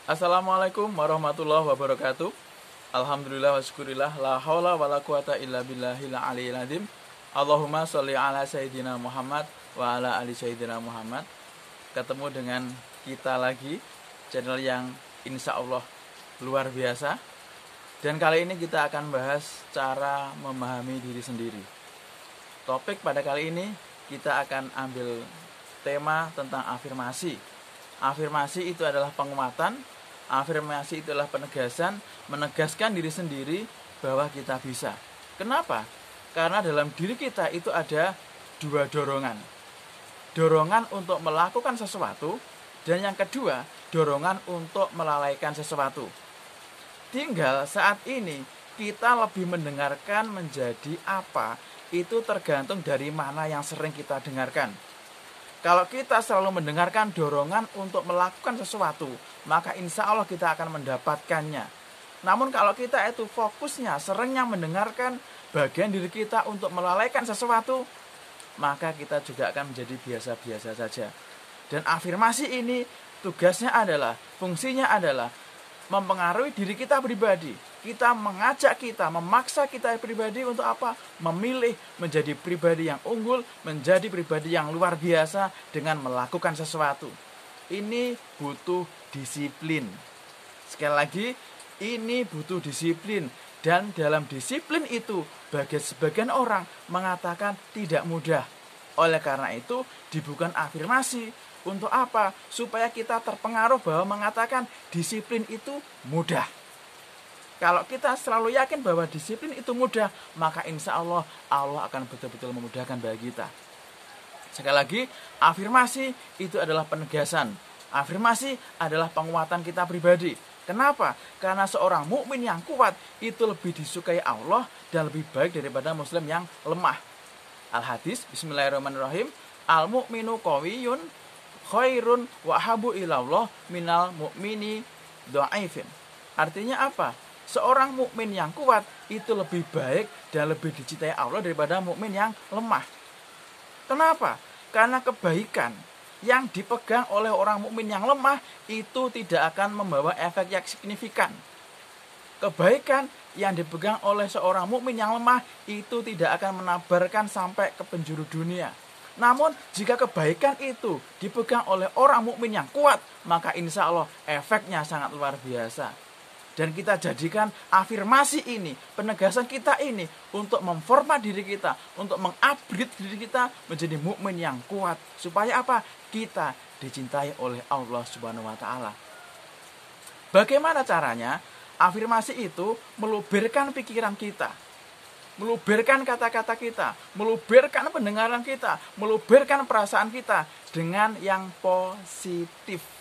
Assalamualaikum warahmatullahi wabarakatuh. Alhamdulillah wa syukurillah. La haula wa la quwata illa billahil aliyil azim. Allahumma sholli ala sayyidina Muhammad wa ala ali sayyidina Muhammad. Ketemu dengan kita lagi, channel yang insya Allah luar biasa. Dan kali ini kita akan bahas cara memahami diri sendiri. Topik pada kali ini kita akan ambil tema tentang afirmasi. Afirmasi itu adalah penguatan. Afirmasi itu adalah penegasan, menegaskan diri sendiri bahwa kita bisa. Kenapa? Karena dalam diri kita itu ada dua dorongan. Dorongan untuk melakukan sesuatu, dan yang kedua, dorongan untuk melalaikan sesuatu. Tinggal saat ini kita lebih mendengarkan menjadi apa, itu tergantung dari mana yang sering kita dengarkan. Kalau kita selalu mendengarkan dorongan untuk melakukan sesuatu, maka insya Allah kita akan mendapatkannya. Namun kalau kita itu fokusnya seringnya mendengarkan bagian diri kita untuk melalaikan sesuatu, maka kita juga akan menjadi biasa-biasa saja. Dan afirmasi ini tugasnya adalah, fungsinya adalah mempengaruhi diri kita pribadi. Kita mengajak kita, memaksa kita pribadi untuk apa? Memilih menjadi pribadi yang unggul, menjadi pribadi yang luar biasa dengan melakukan sesuatu. Ini butuh disiplin. Sekali lagi, ini butuh disiplin. Dan dalam disiplin itu, bagi sebagian orang mengatakan tidak mudah. Oleh karena itu, dibutuhkan afirmasi. Untuk apa? Supaya kita terpengaruh bahwa mengatakan disiplin itu mudah. Kalau kita selalu yakin bahwa disiplin itu mudah, maka insya Allah, Allah akan betul-betul memudahkan bagi kita. Sekali lagi, afirmasi itu adalah penegasan. Afirmasi adalah penguatan kita pribadi. Kenapa? Karena seorang mukmin yang kuat itu lebih disukai Allah dan lebih baik daripada muslim yang lemah. Al-Hadis, bismillahirrahmanirrahim, al-mu'minu qawiyun khairun wa habu ilallah minal mu'mini dha'ifin. Artinya apa? Seorang mukmin yang kuat itu lebih baik dan lebih dicintai Allah daripada mukmin yang lemah. Kenapa? Karena kebaikan yang dipegang oleh orang mukmin yang lemah itu tidak akan membawa efek yang signifikan. Kebaikan yang dipegang oleh seorang mukmin yang lemah itu tidak akan menabarkan sampai ke penjuru dunia. Namun jika kebaikan itu dipegang oleh orang mukmin yang kuat, maka insya Allah efeknya sangat luar biasa. Dan kita jadikan afirmasi ini, penegasan kita ini untuk memformat diri kita, untuk mengupgrade diri kita menjadi mukmin yang kuat. Supaya apa? Kita dicintai oleh Allah Subhanahu wa taala. Bagaimana caranya? Afirmasi itu meluberkan pikiran kita, meluberkan kata-kata kita, meluberkan pendengaran kita, meluberkan perasaan kita dengan yang positif.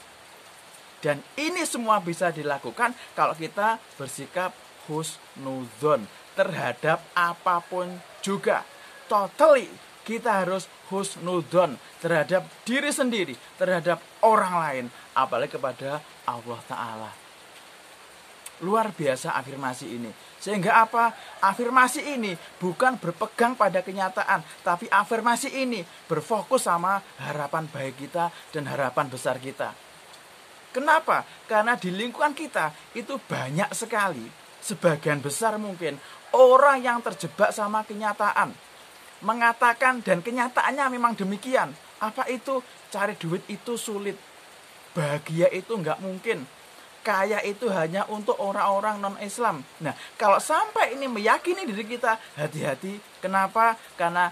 Dan ini semua bisa dilakukan kalau kita bersikap husnudzon terhadap apapun juga. Totally kita harus husnudzon terhadap diri sendiri, terhadap orang lain, apalagi kepada Allah Ta'ala. Luar biasa afirmasi ini. Sehingga apa? Afirmasi ini bukan berpegang pada kenyataan, tapi afirmasi ini berfokus sama harapan baik kita dan harapan besar kita. Kenapa? Karena di lingkungan kita itu banyak sekali, sebagian besar mungkin, orang yang terjebak sama kenyataan. Mengatakan dan kenyataannya memang demikian. Apa itu? Cari duit itu sulit. Bahagia itu enggak mungkin. Kaya itu hanya untuk orang-orang non-Islam. Nah, kalau sampai ini meyakini diri kita, hati-hati. Kenapa? Karena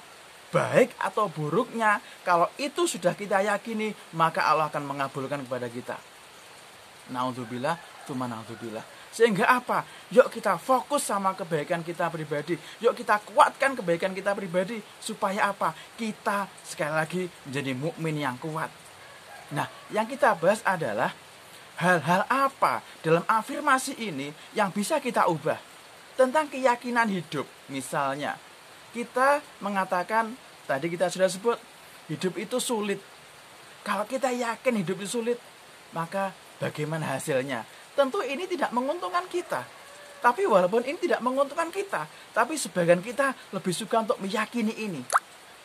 baik atau buruknya, kalau itu sudah kita yakini, maka Allah akan mengabulkan kepada kita. Naudzubillah, tsumma naudzubillah. Sehingga apa? Yuk kita fokus sama kebaikan kita pribadi. Yuk kita kuatkan kebaikan kita pribadi. Supaya apa? Kita sekali lagi menjadi mukmin yang kuat. Nah, yang kita bahas adalah hal-hal apa dalam afirmasi ini yang bisa kita ubah. Tentang keyakinan hidup. Misalnya, kita mengatakan, tadi kita sudah sebut, hidup itu sulit. Kalau kita yakin hidup itu sulit, maka bagaimana hasilnya? Tentu ini tidak menguntungkan kita. Tapi walaupun ini tidak menguntungkan kita, tapi sebagian kita lebih suka untuk meyakini ini.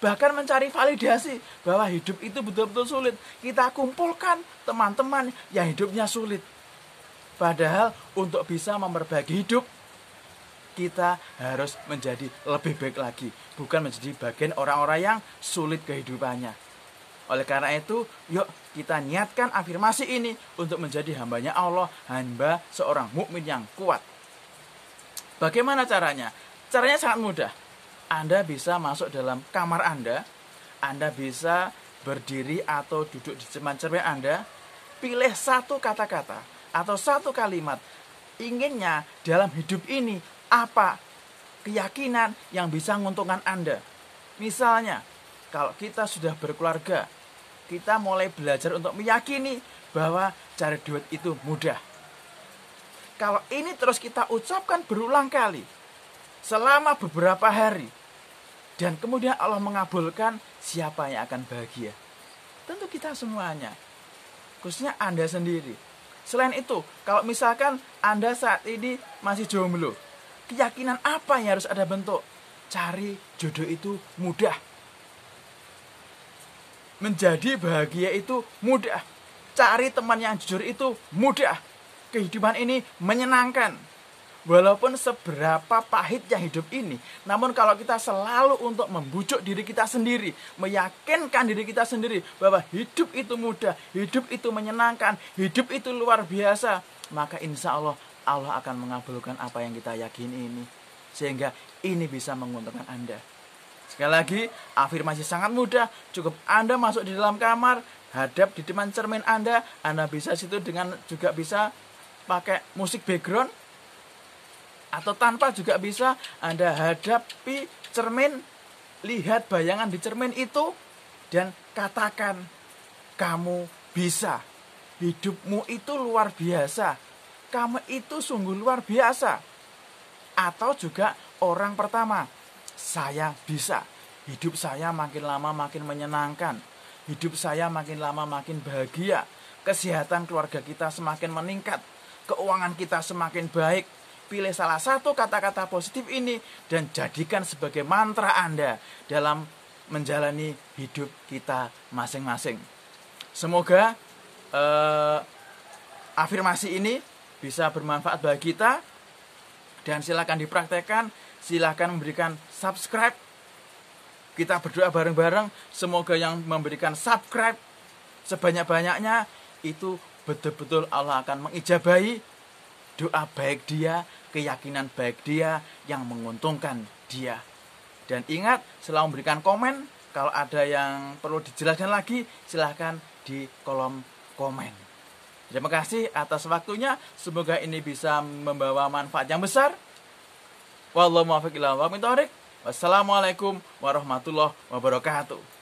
Bahkan mencari validasi bahwa hidup itu betul-betul sulit. Kita kumpulkan teman-teman yang hidupnya sulit. Padahal untuk bisa memperbaiki hidup, kita harus menjadi lebih baik lagi, bukan menjadi bagian orang-orang yang sulit kehidupannya. Oleh karena itu, yuk kita niatkan afirmasi ini untuk menjadi hambanya Allah, hamba seorang mukmin yang kuat. Bagaimana caranya? Caranya sangat mudah. Anda bisa masuk dalam kamar Anda bisa berdiri atau duduk di depan cermin Anda, pilih satu kata-kata atau satu kalimat. Inginnya dalam hidup ini apa keyakinan yang bisa menguntungkan Anda. Misalnya, kalau kita sudah berkeluarga, kita mulai belajar untuk meyakini bahwa cari duit itu mudah. Kalau ini terus kita ucapkan berulang kali, selama beberapa hari, dan kemudian Allah mengabulkan, siapa yang akan bahagia? Tentu kita semuanya, khususnya Anda sendiri. Selain itu, kalau misalkan Anda saat ini masih jomblo, keyakinan apa yang harus Anda bentuk? Cari jodoh itu mudah. Menjadi bahagia itu mudah. Cari teman yang jujur itu mudah. Kehidupan ini menyenangkan. Walaupun seberapa pahitnya hidup ini, namun kalau kita selalu untuk membujuk diri kita sendiri, meyakinkan diri kita sendiri bahwa hidup itu mudah, hidup itu menyenangkan, hidup itu luar biasa, maka insya Allah Allah akan mengabulkan apa yang kita yakini ini. Sehingga ini bisa menguntungkan Anda. Sekali lagi, afirmasi sangat mudah. Cukup Anda masuk di dalam kamar, hadap di depan cermin Anda bisa situ dengan juga bisa pakai musik background, atau tanpa juga bisa Anda hadapi cermin, lihat bayangan di cermin itu, dan katakan, kamu bisa. Hidupmu itu luar biasa. Kamu itu sungguh luar biasa. Atau juga orang pertama, saya bisa. Hidup saya makin lama makin menyenangkan. Hidup saya makin lama makin bahagia. Kesehatan keluarga kita semakin meningkat. Keuangan kita semakin baik. Pilih salah satu kata-kata positif ini dan jadikan sebagai mantra Anda dalam menjalani hidup kita masing-masing. Semoga afirmasi ini bisa bermanfaat bagi kita, dan silakan dipraktekkan, silakan memberikan subscribe. Kita berdoa bareng-bareng, semoga yang memberikan subscribe sebanyak-banyaknya itu betul-betul Allah akan mengijabahi doa baik dia, keyakinan baik dia yang menguntungkan dia. Dan ingat, selalu memberikan komen. Kalau ada yang perlu dijelaskan lagi, silahkan di kolom komen. Terima kasih atas waktunya. Semoga ini bisa membawa manfaat yang besar. Wallahu muwaffiq ila aqwamit thoriq. Wassalamualaikum warahmatullahi wabarakatuh.